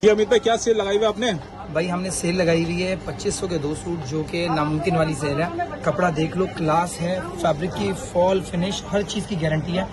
ये अमित भाई क्या सेल लगाई हुई है आपने? भाई हमने सेल लगाई हुई है 2500 के 2 सूट, जो कि नामुमकिन वाली सेल है। कपड़ा देख लो, क्लास है, फैब्रिक की फॉल फिनिश हर चीज की गारंटी है।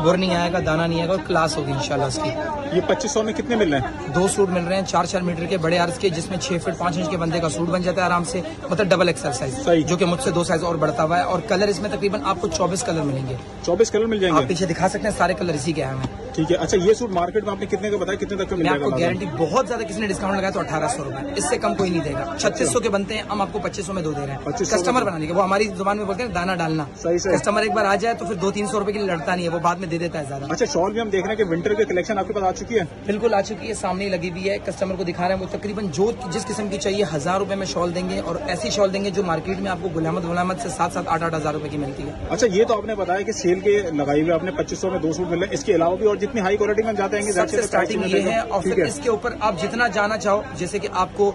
बुर नहीं आएगा, दाना नहीं आएगा और क्लास होगी इंशाल्लाह इसकी। ये 2500 में कितने मिल रहे हैं? 2 सूट मिल रहे हैं 4-4 मीटर के बड़े अर्ज के, जिसमें 6 फीट 5 इंच के बंदे का सूट बन जाता है आराम से, मतलब डबल एक्सल सही। साइज, जो कि मुझसे 2 साइज और बढ़ता हुआ है। और कलर इसमें तकरीबन आपको 24 कलर मिलेंगे। 24 कलर मिल आप जाएंगे? पीछे दिखा सकते हैं, सारे कलर इसी के हैं हमें। ठीक है। अच्छा, ये सूट मार्केट में आपने कितने का बताया, कितने तक का मिल मैं जाएगा? आपको गारंटी, बहुत ज्यादा किसी ने डिस्काउंट लगाया तो 1800 रुपए, इससे कम कोई नहीं देगा। 3600 के बनते हैं, हम आपको 2500 में 2 दे रहे हैं। 2500 कस्टमर बनाने के, वो हमारी जुबान में बोलते हैं दाना डालना। सही से। कस्टमर एक बार आ जाए तो फिर 200-300 रुपए के लिए लड़ता नहीं है, वो बाद में दे देता है ज्यादा। अच्छा, शॉल भी हम देख रहे हैं कि विंटर के कलेक्शन आपके पास आ चुकी है? बिल्कुल आ चुकी है, सामने ही लगी हुई है, कस्टमर को दिखा रहे हैं। वो तकरीबन जो जिस किस्म की चाहिए 1000 रुपए में शॉल देंगे, और ऐसी शॉल देंगे जो मार्केट में आपको गुलामत से 7-7, 8-8 हजार रुपए की मिलती है। अच्छा, ये तो आपने बताया कि सेल के लगाई हुई आपने 2500 में 2 सूट मिल रहे हैं। इसके अलावा भी और जितनी हाई क्वालिटी में जाते हैं सबसे स्टार्टिंग ये है, और फिर इसके ऊपर आप जितना जाना चाहो, जैसे कि आपको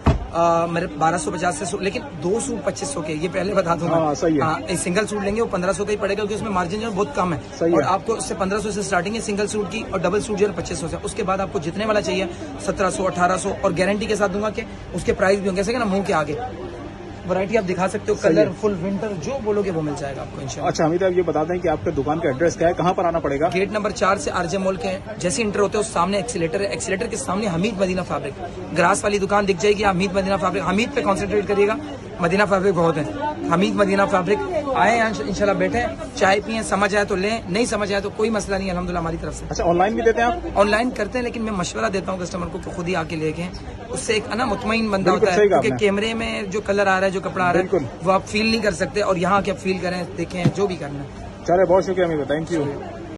मेरे 1250 से, लेकिन 2 सूट 2500 के, ये पहले बता दूं। हाँ, सही है। हाँ, एक सिंगल सूट लेंगे वो 1500 का ही पड़ेगा, क्योंकि उसमें मार्जिन जो है बहुत कम है। सही और है। आपको उससे 1500 से स्टार्टिंग है सिंगल सूट की, और डबल सूट जो है 2500 से। उसके बाद आपको जितने वाला चाहिए 1700, 1800, और गारंटी के साथ दूंगा कि उसके प्राइस भी होंगे, जैसे कि ना मुंह के आगे वैरायटी आप दिखा सकते हो, कलर फुल विंटर जो बोलोगे वो मिल जाएगा आपको इंशाल्लाह। अच्छा अमित, आप ये बता दें कि आपके दुकान का एड्रेस क्या है, कहाँ पर आना पड़ेगा? गेट नंबर 4 से आरजे मॉल के जैसे इंटर होते हो, सामने एक्सीलेटर है, एक्सीलेटर के सामने हमीद मदीना फैब्रिक, ग्रास वाली दुकान दिख जाएगी। हमीद मदीना फैब्रिक, हमीद पे कॉन्सेंट्रेट करिएगा, मदीना फैब्रिक बहुत है। हमीद मदीना फैब्रिक आए इंशाल्लाह, बैठे चाय पिए, समझ आए तो लें, नहीं समझ आए तो कोई मसला नहीं, अल्हम्दुलिल्लाह हमारी तरफ से। अच्छा, ऑनलाइन भी देते हैं आप? ऑनलाइन करते हैं, लेकिन मैं मशवरा देता हूँ कस्टमर को कि खुद ही आके लेके, उससे एक ना मुतमईन बंदा बिल्कुल होता सही है, कहा क्योंकि आपने। कैमरे में जो कलर आ रहा है, जो कपड़ा आ रहा है, वो आप फील नहीं कर सकते, और यहाँ आके आप फील करें, देखें, जो भी करना है। चले, बहुत शुक्रिया अमित, थैंक यू।